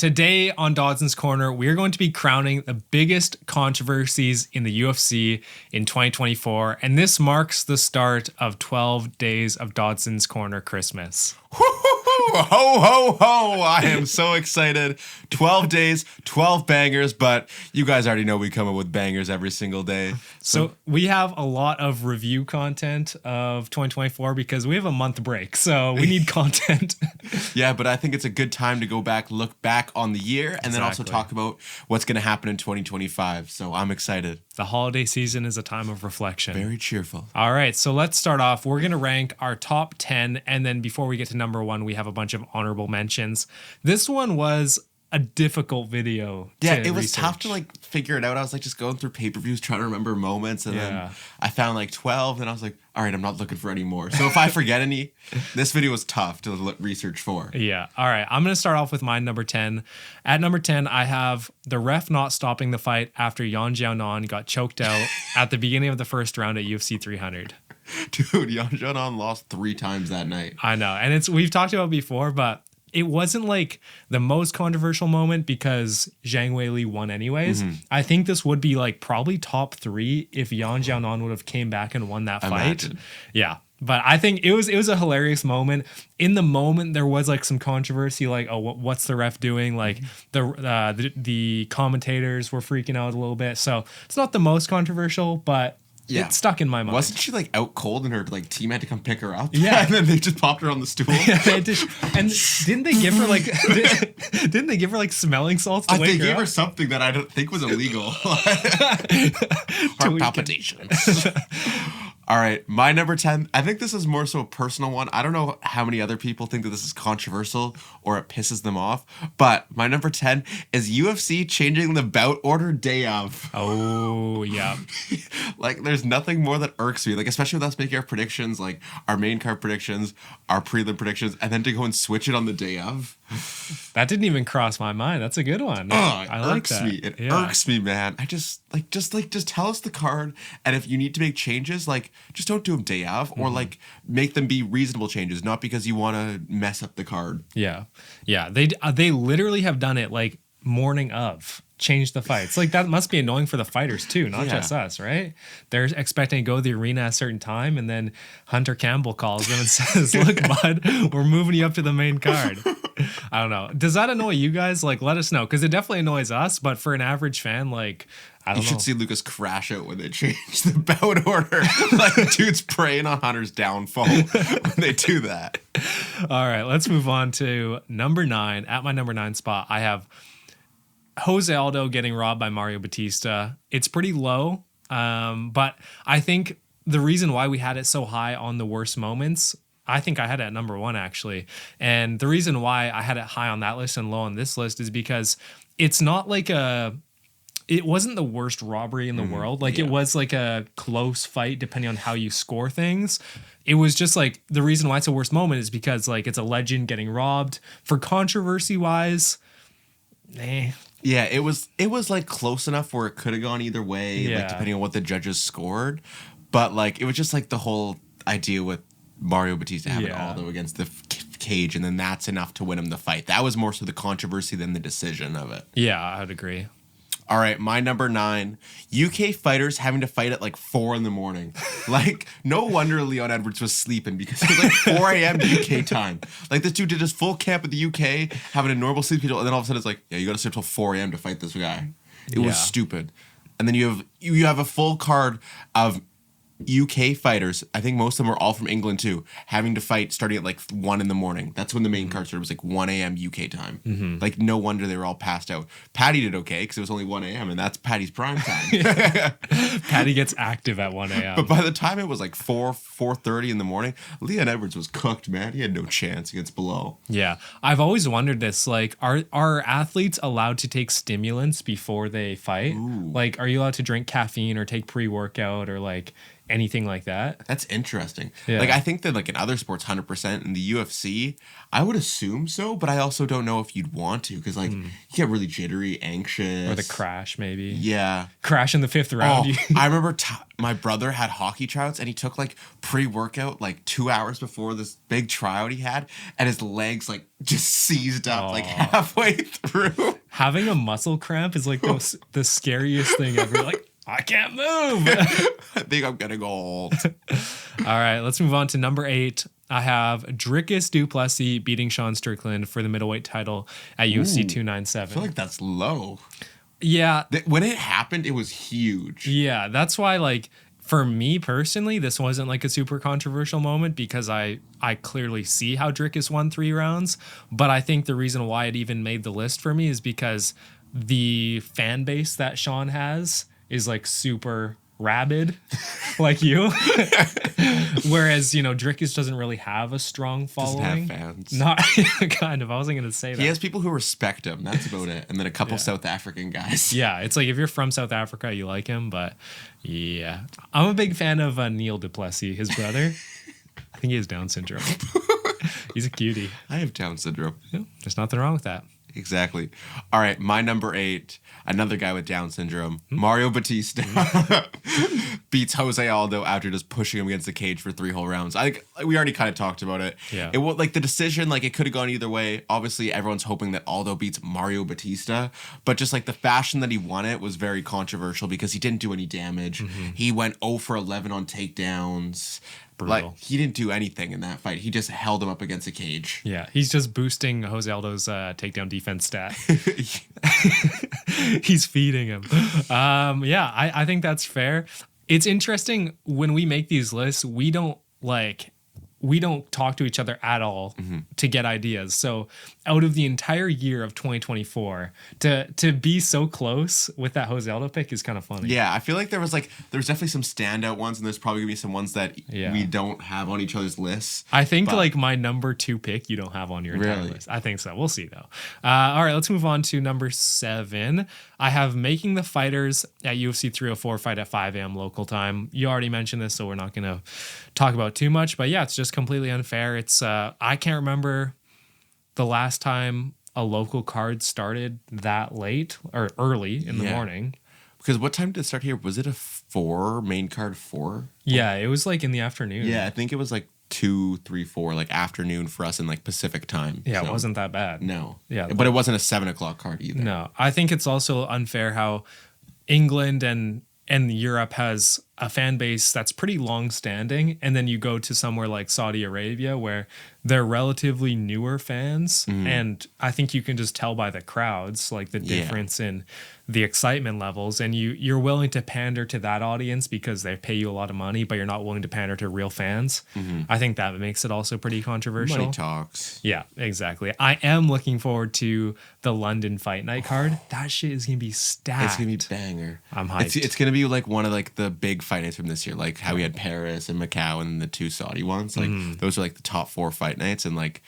today on Dodson's Corner, we are going to be crowning the biggest controversies in the UFC in 2024, and this marks the start of 12 days of Dodson's Corner Christmas. Ho, ho, ho. I am so excited. 12 days, 12 bangers, but you guys already know we come up with bangers every single day. So we have a lot of review content of 2024 because we have a month break, so we need content. Yeah, but I think it's a good time to go back, look back on the year, and then also talk about what's going to happen in 2025. So I'm excited. The holiday season is a time of reflection. Very cheerful. All right, so let's start off. We're going to rank our top 10, and then before we get to number 1, we have a bunch of honorable mentions. This one was a difficult video. Yeah, it was tough to figure it out. I was just going through pay-per-views trying to remember moments, and then I found 12, and I was like, all right, I'm not looking for any more. So if I forget any, this video was tough to research for. Yeah. All right, I'm going to start off with my number 10. At number 10, I have the ref not stopping the fight after Yan Xiaonan got choked out at the beginning of the first round at UFC 300. Dude, Yan Xiaonan lost 3 times that night. I know, and we've talked about it before, but it wasn't the most controversial moment because Zhang Weili won anyways. Mm-hmm. I think this would be probably top 3 if Yan Xiaonan would have came back and won that fight. Imagine. Yeah. But I think it was a hilarious moment. In the moment, there was some controversy, what's the ref doing? The commentators were freaking out a little bit. So it's not the most controversial, but it stuck in my mind. Wasn't she out cold and her team had to come pick her up? Yeah, and then they just popped her on the stool. And didn't they give her didn't they give her smelling salts? To they gave her something that I don't think was illegal. Heart palpitations. All right, my number 10, I think this is more so a personal one. I don't know how many other people think that this is controversial or it pisses them off, but my number 10 is UFC changing the bout order day of. Oh, yeah. There's nothing more that irks me, especially with us making our predictions, our main card predictions, our prelim predictions, and then to go and switch it on the day of. That didn't even cross my mind. That's a good one. I like that. It irks me, man. I just tell us the card, and if you need to make changes, just don't do them day of, or make them be reasonable changes, not because you want to mess up the card. Yeah. They literally have done it morning of. Change the fights. That must be annoying for the fighters too, not just us, right? They're expecting to go to the arena at a certain time, and then Hunter Campbell calls them and says, look, bud, we're moving you up to the main card. I don't know. Does that annoy you guys? Let us know, because it definitely annoys us, but for an average fan, I don't know. You should see Lucas crash out when they change the bout order. Dude's preying on Hunter's downfall when they do that. All right, let's move on to number 9. At my number 9 spot, I have Jose Aldo getting robbed by Mario Batista. It's pretty low, but I think the reason why we had it so high on the worst moments, I think I had it at number 1 actually. And the reason why I had it high on that list and low on this list is because it's not it wasn't the worst robbery in the world. It was a close fight depending on how you score things. It was just the reason why it's a worst moment is because it's a legend getting robbed. For controversy wise, Yeah, it was close enough where it could have gone either way, depending on what the judges scored. But it was just the whole idea with Mario Batista having Aldo against the cage, and then that's enough to win him the fight. That was more so the controversy than the decision of it. Yeah, I would agree. All right, my number 9, UK fighters having to fight at 4 in the morning. No wonder Leon Edwards was sleeping, because it was 4 a.m. UK time. This dude did his full camp at the UK, having a normal sleep schedule, and then all of a sudden it's you got to sleep till 4 a.m. to fight this guy. It was stupid. And then you have a full card of UK fighters, I think most of them are all from England too, having to fight starting at 1 in the morning. That's when the main card started. It was 1 a.m. UK time. Mm-hmm. No wonder they were all passed out. Patty did okay because it was only 1 a.m. and that's Patty's prime time. Patty gets active at 1 a.m. But by the time it was 4:30 in the morning, Leon Edwards was cooked, man. He had no chance against Below. Yeah. I've always wondered this, are athletes allowed to take stimulants before they fight? Ooh. Are you allowed to drink caffeine or take pre-workout or anything like that. That's interesting. Yeah. Like, I think that, like, in other sports, 100%. In the UFC, I would assume so, but I also don't know if you'd want to because, like, you get really jittery, anxious. Or the crash, maybe. Yeah. Crash in the 5th round. I remember my brother had hockey tryouts, and he took, like, pre-workout, like, 2 hours before this big tryout he had, and his legs, like, just seized up, like, halfway through. Having a muscle cramp is, like, the scariest thing ever. Like, I can't move. I think I'm getting old. All right, let's move on to number 8. I have Dricus du Plessis beating Sean Strickland for the middleweight title at UFC 297. I feel like that's low. Yeah. When it happened, it was huge. Yeah, that's why, like, for me personally, this wasn't like a super controversial moment because I clearly see how Dricus won 3 rounds. But I think the reason why it even made the list for me is because the fan base that Sean has is like super rabid like you. Whereas, you know, Dricus doesn't really have a strong following. Doesn't have fans. Not kind of. I wasn't going to say that. He has people who respect him. That's about it. And then a couple South African guys. Yeah, it's like if you're from South Africa, you like him. But yeah, I'm a big fan of Neil du Plessis, his brother. I think he has Down syndrome. He's a cutie. I have Down syndrome. Yeah, there's nothing wrong with that. Exactly. All right, my number 8, another guy with Down syndrome, Mario Batista, beats Jose Aldo after just pushing him against the cage for 3 whole rounds. We already kind of talked about it. Yeah. It was like the decision, like it could have gone either way. Obviously, everyone's hoping that Aldo beats Mario Batista, but just like the fashion that he won it was very controversial because he didn't do any damage. He went 0 for 11 on takedowns. Brutal. Like, he didn't do anything in that fight. He just held him up against a cage. Yeah, he's just boosting Jose Aldo's takedown defense stat. He's feeding him. Yeah, I think that's fair. It's interesting when we make these lists, we don't talk to each other at all to get ideas. So out of the entire year of 2024, to be so close with that Jose Aldo pick is kind of funny. Yeah, I feel like there's definitely some standout ones, and there's probably gonna be some ones that we don't have on each other's lists. I think like my number 2 pick you don't have on your entire list. I think so. We'll see though. All right, let's move on to number 7. I have making the fighters at UFC 304 fight at 5 a.m. local time. You already mentioned this, so we're not gonna talk about too much. But yeah, it's just completely unfair. It's I can't remember the last time a local card started that late or early in the morning. Because what time did it start here? Was it a 4 main card 4? Yeah, it was like in the afternoon. Yeah, I think it was like 2, 3, 4, like afternoon for us in like Pacific time. Yeah, so. It wasn't that bad. No. Yeah, but it wasn't a 7 o'clock card either. No, I think it's also unfair how England and Europe has a fan base that's pretty long standing, and then you go to somewhere like Saudi Arabia where they're relatively newer fans, and I think you can just tell by the crowds like the difference in the excitement levels, and you're willing to pander to that audience because they pay you a lot of money, but you're not willing to pander to real fans. I think that makes it also pretty controversial. Money talks. Yeah, exactly. I am looking forward to the London Fight Night card. That shit is gonna be stacked. It's gonna be banger. I'm hyped. It's gonna be like one of like the big fight nights from this year, like how we had Paris and Macau and the 2 Saudi ones. Like those are like the top 4 fight nights, and like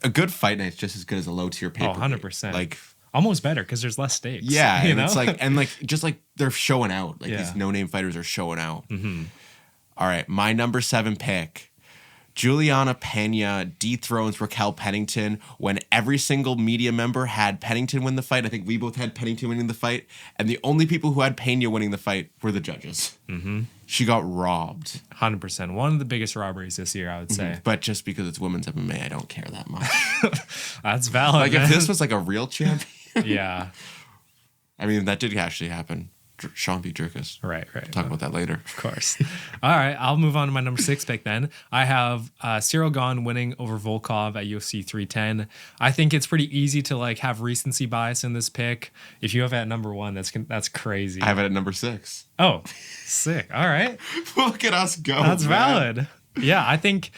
a good fight night's just as good as a low tier pay-per-view. 100%. Like almost better because there's less stakes. Yeah, you and know? it's like just like they're showing out. Like these no-name fighters are showing out. All right, my number 7 pick. Juliana Pena dethrones Raquel Pennington when every single media member had Pennington win the fight. I think we both had Pennington winning the fight, and the only people who had Pena winning the fight were the judges. She got robbed. 100%. One of the biggest robberies this year, I would say. But just because it's women's MMA, I don't care that much. That's valid. Like if this was like a real champion. Yeah. I mean, that did actually happen. Sean B. Dricus. Right. Talk about that later. Of course. All right, I'll move on to my number 6 pick then. I have Cyril Gane winning over Volkov at UFC 310. I think it's pretty easy to like have recency bias in this pick. If you have it at number 1, that's crazy. I have it at number 6. Oh, sick. All right. Look at us go. That's valid. Yeah, I think,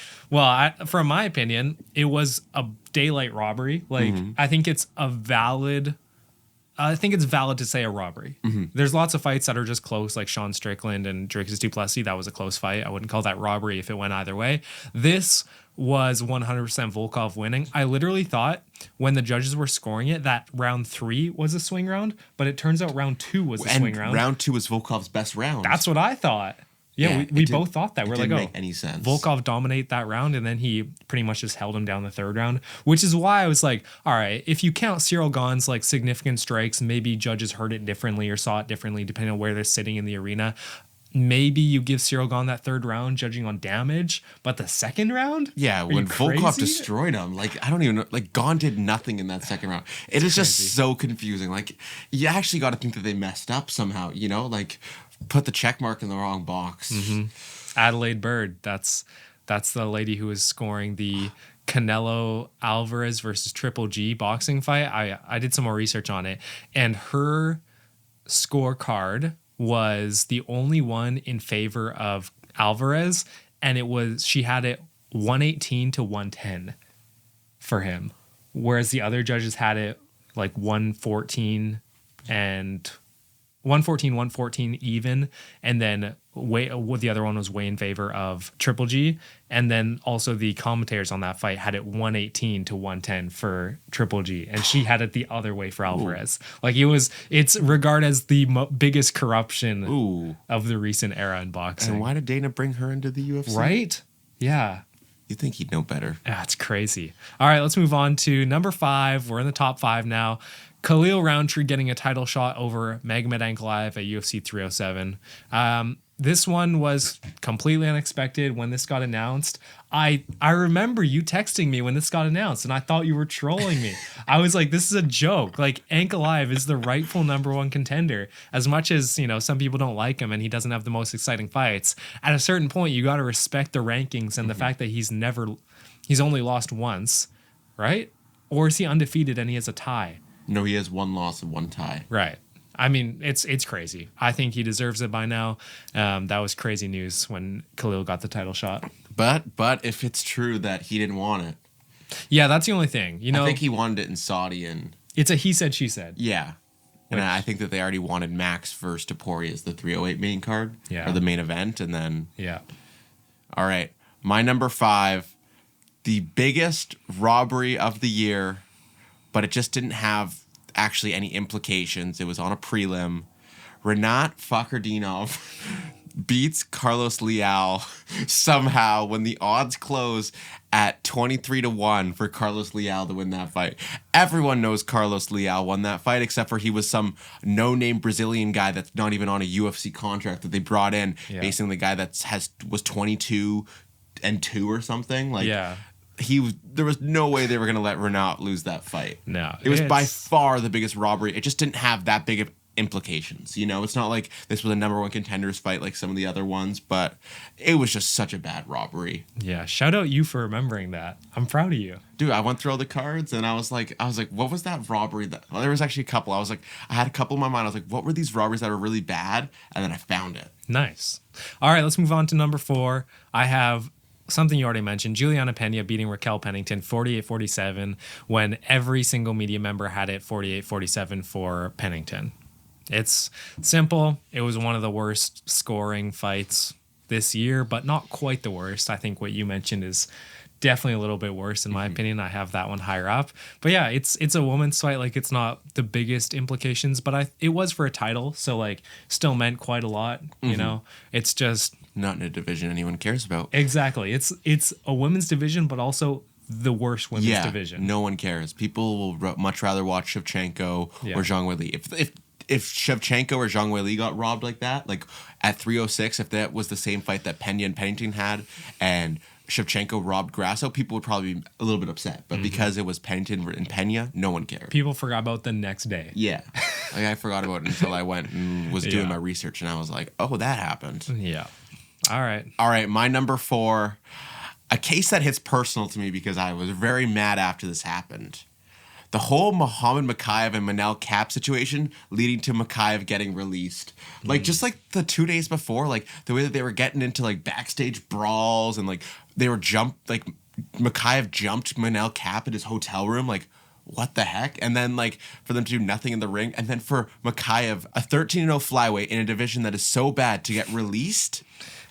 from my opinion, it was a daylight robbery. Like, I think it's valid to say a robbery. There's lots of fights that are just close, like Sean Strickland and Dricus du Plessis. That was a close fight. I wouldn't call that robbery if it went either way. This was 100% Volkov winning. I literally thought when the judges were scoring it that round 3 was a swing round, but it turns out round 2 was a swing round. Round 2 was Volkov's best round. That's what I thought. Yeah, we both thought that. We're like, didn't oh, make any sense. Volkov dominate that round, and then he pretty much just held him down the third round, which is why I was like, all right, if you count Cyril Gahn's like significant strikes, maybe judges heard it differently or saw it differently depending on where they're sitting in the arena. Maybe you give Cyril Gahn that third round judging on damage, but the second round? Yeah, when Volkov destroyed him, like, I don't even know, like, Gahn did nothing in that second round. It is just so confusing. Like, you actually got to think that they messed up somehow, you know? Like, put the check mark in the wrong box. Adelaide Bird, that's the lady who was scoring the Canelo Alvarez versus Triple G boxing fight. I did some more research on it, and her scorecard was the only one in favor of Alvarez, and she had it 118 to 110 for him, whereas the other judges had it like 114 and 114 even, and then the other one was way in favor of Triple G, and then also the commentators on that fight had it 118 to 110 for Triple G, and she had it the other way for Alvarez. Ooh. Like it's regarded as the biggest corruption of the recent era in boxing. And why did Dana bring her into the UFC? Right? Yeah. You think he'd know better? That's crazy. All right, let's move on to number 5. We're in the top 5 now. Khalil Roundtree getting a title shot over Magomed Ankalaev at UFC 307. This one was completely unexpected when this got announced. I remember you texting me when this got announced, and I thought you were trolling me. I was like, this is a joke. Like, Ankalaev is the rightful number 1 contender. As much as, you know, some people don't like him and he doesn't have the most exciting fights, at a certain point, you got to respect the rankings and the fact that he's only lost once, right? Or is he undefeated and he has a tie? No, he has 1 loss and 1 tie. Right. I mean, it's crazy. I think he deserves it by now. That was crazy news when Khalil got the title shot. But if it's true that he didn't want it. Yeah, that's the only thing. You know, I think he wanted it in Saudi, and it's a he said, she said. Yeah. And I think that they already wanted Max versus Topuria as the 308 main card. Or the main event, and then... Yeah. All right. My number 5, the biggest robbery of the year, but it just didn't have actually any implications. It was on a prelim. Renat Fakhretdinov beats Carlos Leal somehow when the odds close at 23-1 for Carlos Leal to win that fight. Everyone knows Carlos Leal won that fight, except for he was some no-name Brazilian guy that's not even on a UFC contract that they brought in, basically the guy that was 22-2 or something. Like, there was no way they were going to let Renat lose that fight. No. It was by far the biggest robbery. It just didn't have that big of implications. You know, it's not like this was a number 1 contenders fight like some of the other ones, but it was just such a bad robbery. Yeah. Shout out you for remembering that. I'm proud of you. Dude, I went through all the cards and I was like, what was that robbery? Well, there was actually a couple. I had a couple in my mind. I was like, what were these robberies that were really bad? And then I found it. Nice. All right, let's move on to number 4. I have something you already mentioned, Juliana Pena beating Raquel Pennington 48-47 when every single media member had it 48-47 for Pennington. It's simple. It was one of the worst scoring fights this year, but not quite the worst. I think what you mentioned is definitely a little bit worse in my opinion. I have that one higher up. But yeah, it's a woman's fight. Like, it's not the biggest implications, but it was for a title, so like still meant quite a lot, you know. It's just not in a division anyone cares about. Exactly. It's a women's division, but also the worst women's division. No one cares. People will much rather watch Shevchenko or Zhang Weili. If Shevchenko or Zhang Weili got robbed like that, like at 306, if that was the same fight that Pena and Pennington had, and Shevchenko robbed Grasso, people would probably be a little bit upset. But because it was Pennington and Pena, no one cared. People forgot about the next day. Yeah. Like, I forgot about it until I went and was doing my research, and I was like, oh, that happened. Yeah. All right. My number 4, a case that hits personal to me because I was very mad after this happened. The whole Muhammad Mokaev and Manel Kape situation leading to Mokaev getting released. Like, just like the 2 days before, like the way that they were getting into like backstage brawls and like they were Mokaev jumped Manel Kape at his hotel room. Like, what the heck? And then like for them to do nothing in the ring. And then for Mokaev, a 13-0 flyweight in a division that is so bad, to get released.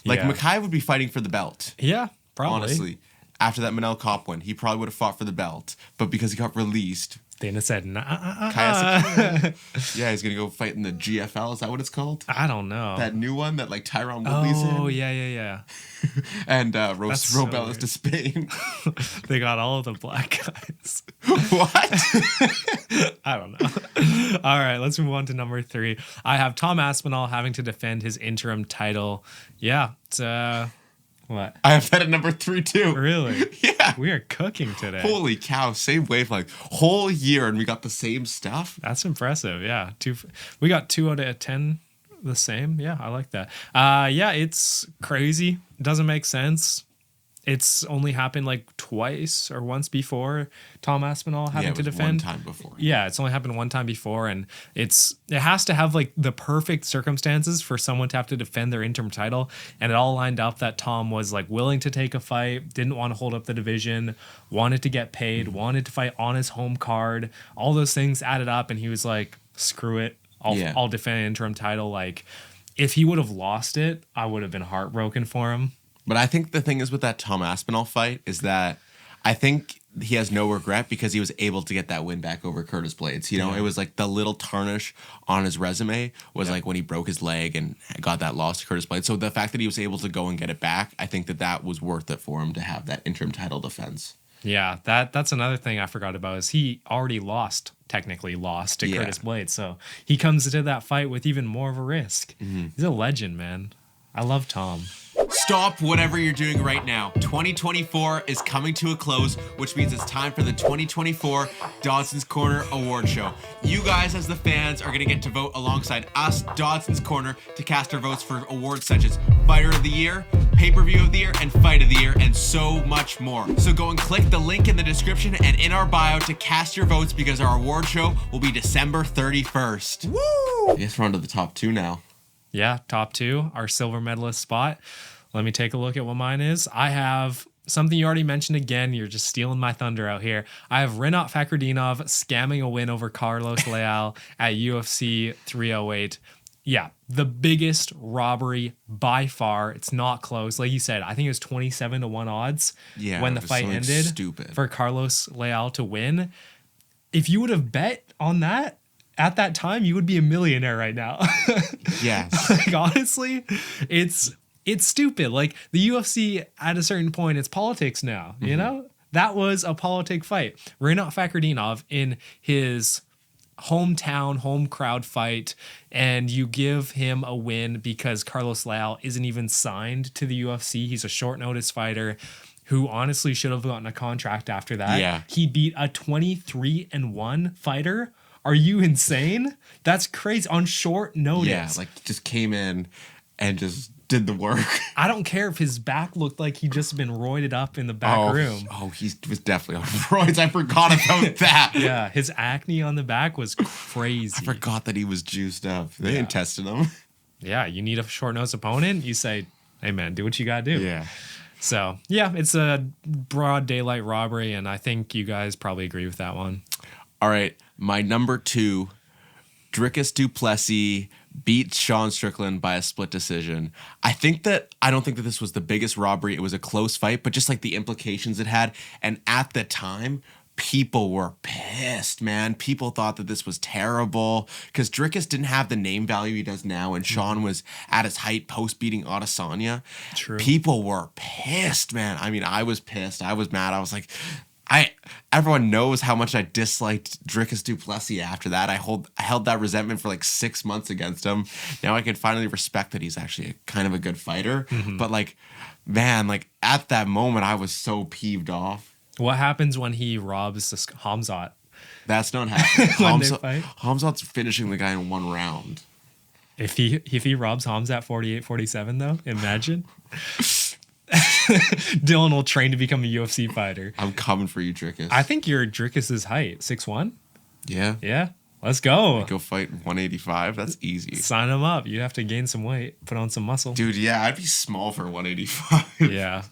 Like, Mokaev would be fighting for the belt. Yeah, probably. Honestly. After that Manel Kape win, he probably would have fought for the belt. But because he got released, Dana said, nah. Yeah, he's gonna go fight in the GFL. Is that what it's called? I don't know. That new one that like Tyron Woodley's in. Oh, yeah. And Robella's to Spain. They got all of the black guys. What? I don't know. All right, let's move on to number 3. I have Tom Aspinall having to defend his interim title. Yeah, it's what? I have that at number 3 too. Really? Yeah. We are cooking today. Holy cow! Same wavelength, whole year, and we got the same stuff. That's impressive. Yeah, we got 2 out of 10 the same. Yeah, I like that. Yeah, it's crazy. It doesn't make sense. It's only happened like twice or once before Tom Aspinall having to defend. One time before. Yeah, it's only happened one time before, and it has to have like the perfect circumstances for someone to have to defend their interim title, and it all lined up that Tom was like willing to take a fight, didn't want to hold up the division, wanted to get paid, wanted to fight on his home card. All those things added up, and he was like, "Screw it, I'll defend an interim title." Like, if he would have lost it, I would have been heartbroken for him. But I think the thing is with that Tom Aspinall fight is that I think he has no regret because he was able to get that win back over Curtis Blades. You know, It was like the little tarnish on his resume was like when he broke his leg and got that loss to Curtis Blades. So the fact that he was able to go and get it back, I think that was worth it for him to have that interim title defense. Yeah, that's another thing I forgot about is he already technically lost to Curtis Blades. So he comes into that fight with even more of a risk. Mm-hmm. He's a legend, man. I love Tom. Stop whatever you're doing right now. 2024 is coming to a close, which means it's time for the 2024 Dodson's Corner Award Show. You guys, as the fans, are going to get to vote alongside us, Dodson's Corner, to cast our votes for awards such as Fighter of the Year, Pay-Per-View of the Year, and Fight of the Year, and so much more. So go and click the link in the description and in our bio to cast your votes because our award show will be December 31st. Woo! I guess we're on to the top 2 now. Yeah, top 2, our silver medalist spot. Let me take a look at what mine is. I have something you already mentioned again. You're just stealing my thunder out here. I have Rinat Fakhretdinov scamming a win over Carlos Leal at UFC 308. Yeah, the biggest robbery by far. It's not close. Like you said, I think it was 27-1 odds when the fight ended for Carlos Leal to win. If you would have bet on that, at that time, you would be a millionaire right now. Yes. Like, honestly, it's stupid. Like, the UFC, at a certain point, it's politics now, you know? That was a politic fight. Rinat Fakhretdinov in his hometown, home crowd fight, and you give him a win because Carlos Leal isn't even signed to the UFC. He's a short notice fighter who honestly should have gotten a contract after that. Yeah. He beat a 23-1 fighter. Are you insane? That's crazy. On short notice. Yeah, like just came in and just did the work. I don't care if his back looked like he'd just been roided up in the back room. Oh, he was definitely on roids. I forgot about that. Yeah, his acne on the back was crazy. I forgot that he was juiced up. They didn't test him. Yeah, you need a short-nosed opponent. You say, hey, man, do what you got to do. Yeah. So, yeah, it's a broad daylight robbery, and I think you guys probably agree with that one. All right, my number 2, Dricus du Plessis beat Sean Strickland by a split decision. I don't think that this was the biggest robbery. It was a close fight, but just like the implications it had. And at the time, people were pissed, man. People thought that this was terrible because Dricus didn't have the name value he does now, and Sean was at his height post beating Adesanya. True. People were pissed, man. I mean, I was pissed. I was mad. I was like, everyone knows how much I disliked Dricus du Plessis after that. I held that resentment for like 6 months against him. Now I can finally respect that he's actually kind of a good fighter. Mm-hmm. But like, man, like at that moment, I was so peeved off. What happens when he robs Hamzat? That's not happening. When they fight? Hamzat's finishing the guy in 1 round. If he robs Hamzat 48-47 though, imagine. Dylan will train to become a UFC fighter. I'm coming for you, Dricus. I think you're Dricus's height, 6'1". Yeah. Yeah. Let's go. Go fight 185. That's easy. Sign him up. You'd have to gain some weight, put on some muscle. Dude, yeah, I'd be small for 185. Yeah.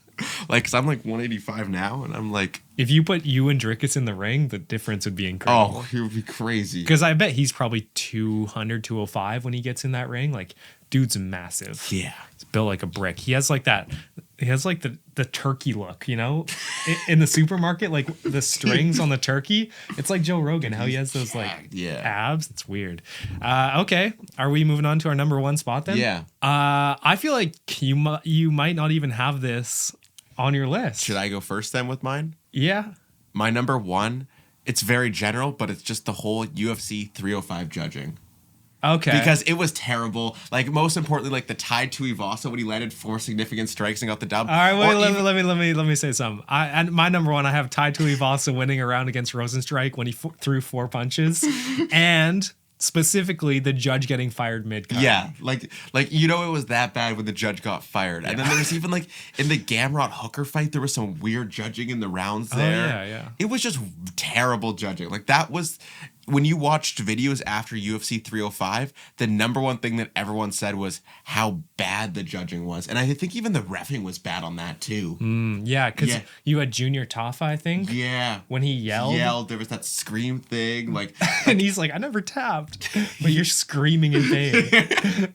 Like, cause I'm like 185 now, and I'm like, if you put you and Dricus in the ring, the difference would be incredible. Oh, it would be crazy. Because I bet he's probably 200, 205 when he gets in that ring. Like, dude's massive. Yeah. He's built like a brick. He has like that. He has like the turkey look, you know, in the supermarket, like the strings on the turkey. It's like Joe Rogan, how he has those like abs. It's weird. Okay, are we moving on to our number one spot then? Yeah. I feel like you might not even have this on your list. Should I go first then with mine? Yeah. My number one, it's very general, but it's just the whole UFC 305 judging. Okay. Because it was terrible. Like, most importantly, like the tie to Ivasa when he landed 4 significant strikes and got the dub. All right, wait, let me say something. And my number one, I have Tai Tuivasa winning a round against Rosenstrike when he threw 4 punches, and specifically the judge getting fired mid-card. Yeah, like it was that bad when the judge got fired. And then there was even like in the Gamrot Hooker fight, there was some weird judging in the rounds there. Oh, yeah. It was just terrible judging. Like, that was when you watched videos after UFC 305, the number one thing that everyone said was how bad the judging was. And I think even the reffing was bad on that too. Yeah, because you had Junior Taffa, I think. Yeah. When he yelled. There was that scream thing. Like, and he's like, I never tapped. But you're screaming in pain.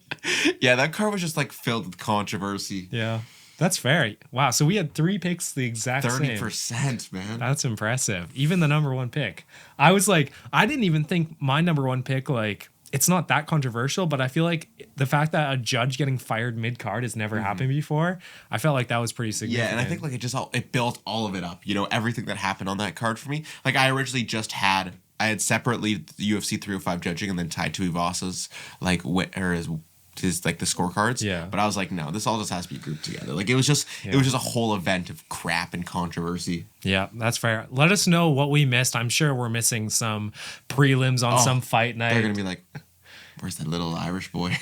Yeah, that card was just like filled with controversy. Yeah. That's fair. Wow. So we had 3 picks the exact 30%, same. man. That's impressive. Even the number one pick. I was like, I didn't even think my number one pick, like, it's not that controversial, but I feel like the fact that a judge getting fired mid-card has never happened before, I felt like that was pretty significant. Yeah, and I think like it built all of it up. You know, everything that happened on that card for me. Like, I originally just had separately the UFC 305 judging and then tied to Ivasa's like his like the scorecards. Yeah. But I was like, no, this all just has to be grouped together. Like, it was just a whole event of crap and controversy. Yeah, that's fair. Let us know what we missed. I'm sure we're missing some prelims on some fight night. They're gonna be like, where's that little Irish boy?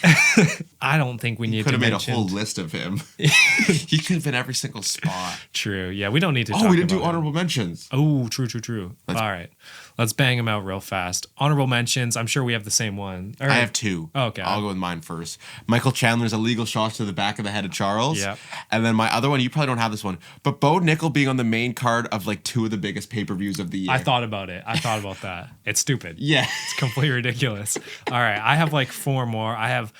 I don't think we need to could have made a mention. whole list of him. He could have been every single spot. True. Yeah, we don't need to talk we didn't about do honorable mentions. Oh, true. All right. Let's bang them out real fast. Honorable mentions. I'm sure we have the same one. I have 2. Okay. I'll go with mine first. Michael Chandler's illegal shots to the back of the head of Charles. Yep. And then my other one, you probably don't have this one, but Bo Nickel being on the main card of like 2 of the biggest pay-per-views of the year. I thought about it. I thought about that. It's stupid. Yeah. It's completely ridiculous. All right. I have like 4 more. I have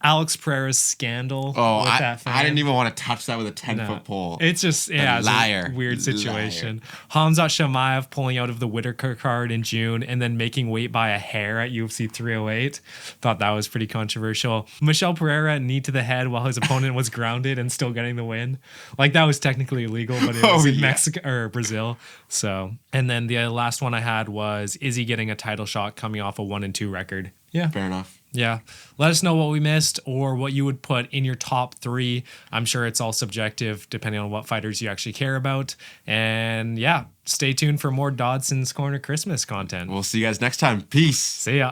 Alex Pereira's scandal with that fan. I didn't even want to touch that with a 10-foot pole. It's just, it's a weird situation. Hamzat Shamaev pulling out of the Whitaker card in June and then making weight by a hair at UFC 308. Thought that was pretty controversial. Michel Pereira knee to the head while his opponent was grounded and still getting the win. Like, that was technically illegal, but it was in Mexico or Brazil. So, and then the last one I had was Izzy getting a title shot coming off a 1-2 record. Yeah. Fair enough. Yeah. Let us know what we missed or what you would put in your top 3. I'm sure it's all subjective depending on what fighters you actually care about. And yeah, stay tuned for more Dodson's Corner Christmas content. We'll see you guys next time. Peace. See ya.